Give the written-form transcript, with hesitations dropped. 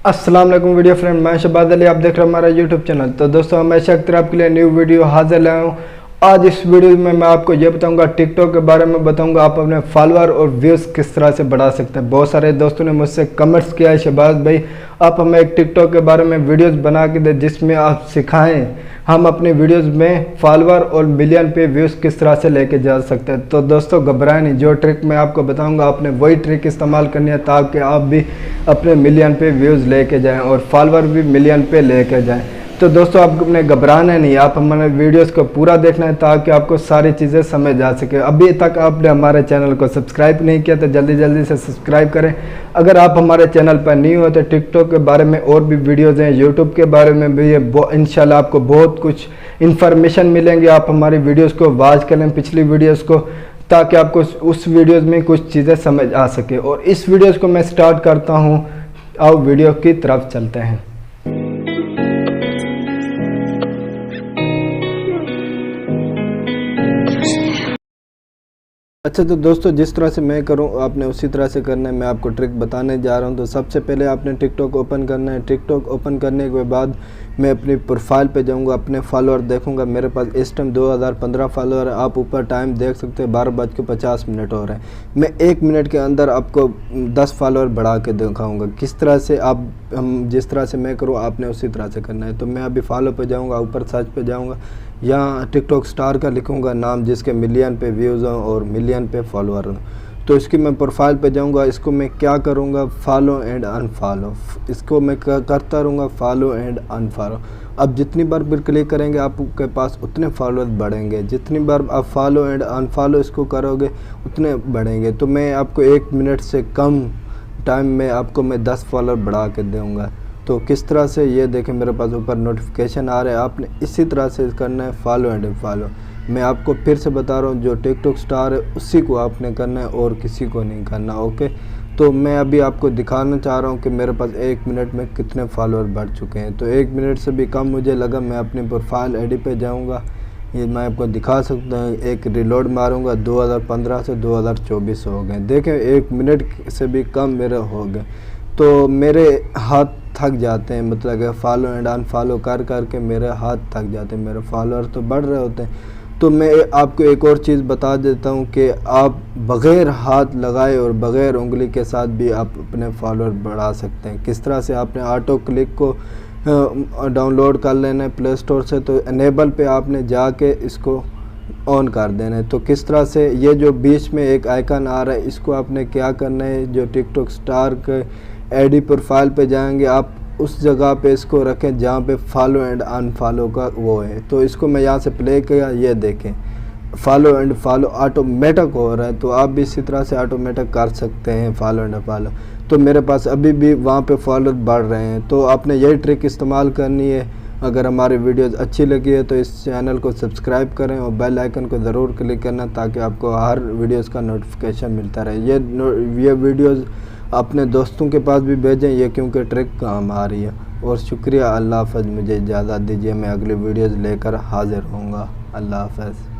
अस्सलाम वालेकुम video friend, मैं शहबाज अली, आप देख रहे हैं हमारा यूट्यूब चैनल। तो दोस्तों हमेशा की तरह आपके लिए न्यू वीडियो हाजिर लाया हूँ। आज इस वीडियो में मैं आपको ये बताऊंगा, टिकटॉक के बारे में बताऊंगा, आप अपने फॉलोअर और व्यूज़ किस तरह से बढ़ा सकते हैं। बहुत सारे दोस्तों ने मुझसे कमेंट्स किया है, शहबाज भाई आप हमें एक टिकटॉक के बारे में वीडियोस बना के दे जिसमें आप सिखाएं हम अपनी वीडियोस में फॉलोअर और मिलियन पे व्यूज़ किस तरह से लेके जा सकते हैं। तो दोस्तों घबराएं नहीं, जो ट्रिक मैं आपको बताऊंगा आपने वही ट्रिक इस्तेमाल करनी है ताकि आप भी अपने मिलियन पे व्यूज़ लेके जाएं और फॉलोअर भी मिलियन पे लेके जाएं। तो दोस्तों आपने घबराना नहीं, आप हमारे वीडियोस को पूरा देखना है ताकि आपको सारी चीज़ें समझ आ सके। अभी तक आपने हमारे चैनल को सब्सक्राइब नहीं किया तो जल्दी से सब्सक्राइब करें। अगर आप हमारे चैनल पर न्यू हो तो टिकटॉक के बारे में और भी वीडियोस हैं, यूट्यूब के बारे में भी इंशाल्लाह आपको बहुत कुछ इन्फॉर्मेशन मिलेंगी। आप हमारी वीडियोज़ को वॉच करें, पिछली वीडियोज़ को, ताकि आपको उस वीडियोज़ में कुछ चीज़ें समझ आ सके। और इस वीडियोज़ को मैं स्टार्ट करता हूँ, आओ वीडियो की तरफ चलते हैं। अच्छा तो दोस्तों जिस तरह से मैं करूं आपने उसी तरह से करना है। मैं आपको ट्रिक बताने जा रहा हूं। तो सबसे पहले आपने टिकटॉक ओपन करना है। टिकटॉक ओपन करने के बाद मैं अपनी प्रोफाइल पे जाऊंगा, अपने फॉलोअर देखूंगा। मेरे पास इस टाइम 2015 फॉलोअर है। आप ऊपर टाइम देख सकते हैं, 12:50 हो रहे हैं। मैं 1 मिनट के अंदर आपको 10 फॉलोअर बढ़ा के दिखाऊँगा। किस तरह से आप जिस तरह से मैं करूँ आपने उसी तरह से करना है। तो मैं अभी फॉलो पे जाऊँगा, ऊपर सर्च पे जाऊँगा, यहाँ टिकटॉक स्टार का लिखूँगा नाम जिसके मिलियन पे व्यूज़ हों और मिलियन पे फॉलोअर हों। तो इसकी मैं प्रोफाइल पे जाऊँगा। इसको मैं क्या करूँगा, फॉलो एंड अनफॉलो, इसको मैं करता रहूँगा फॉलो एंड अनफॉलो। अब जितनी बार भी क्लिक करेंगे आपके पास उतने फॉलोअर बढ़ेंगे, जितनी बार आप फॉलो एंड अनफॉलो इसको करोगे उतने बढ़ेंगे। तो मैं आपको 1 मिनट से कम टाइम में आपको मैं 10 फॉलोअर बढ़ा के दूँगा। तो किस तरह से, ये देखें मेरे पास ऊपर नोटिफिकेशन आ रहा है। आपने इसी तरह से करना है फॉलो एंड फॉलो। मैं आपको फिर से बता रहा हूँ, जो टिकटॉक स्टार है उसी को आपने करना है और किसी को नहीं करना। ओके, तो मैं अभी आपको दिखाना चाह रहा हूँ कि मेरे पास 1 मिनट में कितने फॉलोअर बढ़ चुके हैं। तो 1 मिनट से भी कम मुझे लगा। मैं अपनी प्रोफाइल आईडी पे जाऊँगा, ये मैं आपको दिखा सकता हूँ। एक रिलोड मारूँगा, 2015 से 2024 हो गए। देखें 1 मिनट से भी कम मेरे हो गए। तो मेरे हाथ थक जाते हैं, मतलब कि फॉलो एंड अनफॉलो कर के मेरे हाथ थक जाते हैं। मेरे फॉलोअर तो बढ़ रहे होते हैं। तो मैं आपको एक और चीज़ बता देता हूं कि आप बग़ैर हाथ लगाए और बग़ैर उंगली के साथ भी आप अपने फॉलोअर बढ़ा सकते हैं। किस तरह से, आपने ऑटो क्लिक को डाउनलोड कर लेना है प्ले स्टोर से। तो इनेबल पे आपने जाके इसको ऑन कर देना है। तो किस तरह से, ये जो बीच में एक आइकन आ रहा है इसको आपने क्या करना है, जो टिकटॉक स्टार के आईडी प्रोफाइल पे जाएंगे आप उस जगह पे इसको रखें जहाँ पे फॉलो एंड अनफॉलो का वो है। तो इसको मैं यहाँ से प्ले किया, ये देखें फॉलो एंड फॉलो ऑटोमेटिक हो रहा है। तो आप भी इसी तरह से ऑटोमेटिक कर सकते हैं फॉलो एंड फॉलो। तो मेरे पास अभी भी वहाँ पे फॉलोअर बढ़ रहे हैं। तो आपने यही ट्रिक इस्तेमाल करनी है। अगर हमारी वीडियोज़ अच्छी लगी है तो इस चैनल को सब्सक्राइब करें और बेल आइकन को ज़रूर क्लिक करना ताकि आपको हर वीडियोज़ का नोटिफिकेशन मिलता रहे। ये वीडियोज़ अपने दोस्तों के पास भी भेजें, ये क्योंकि ट्रिक काम आ रही है। और शुक्रिया, अल्लाह हाफ़िज़। मुझे इजाज़त दीजिए, मैं अगली वीडियोज़ लेकर हाज़िर होऊंगा। अल्लाह हाफ़िज़।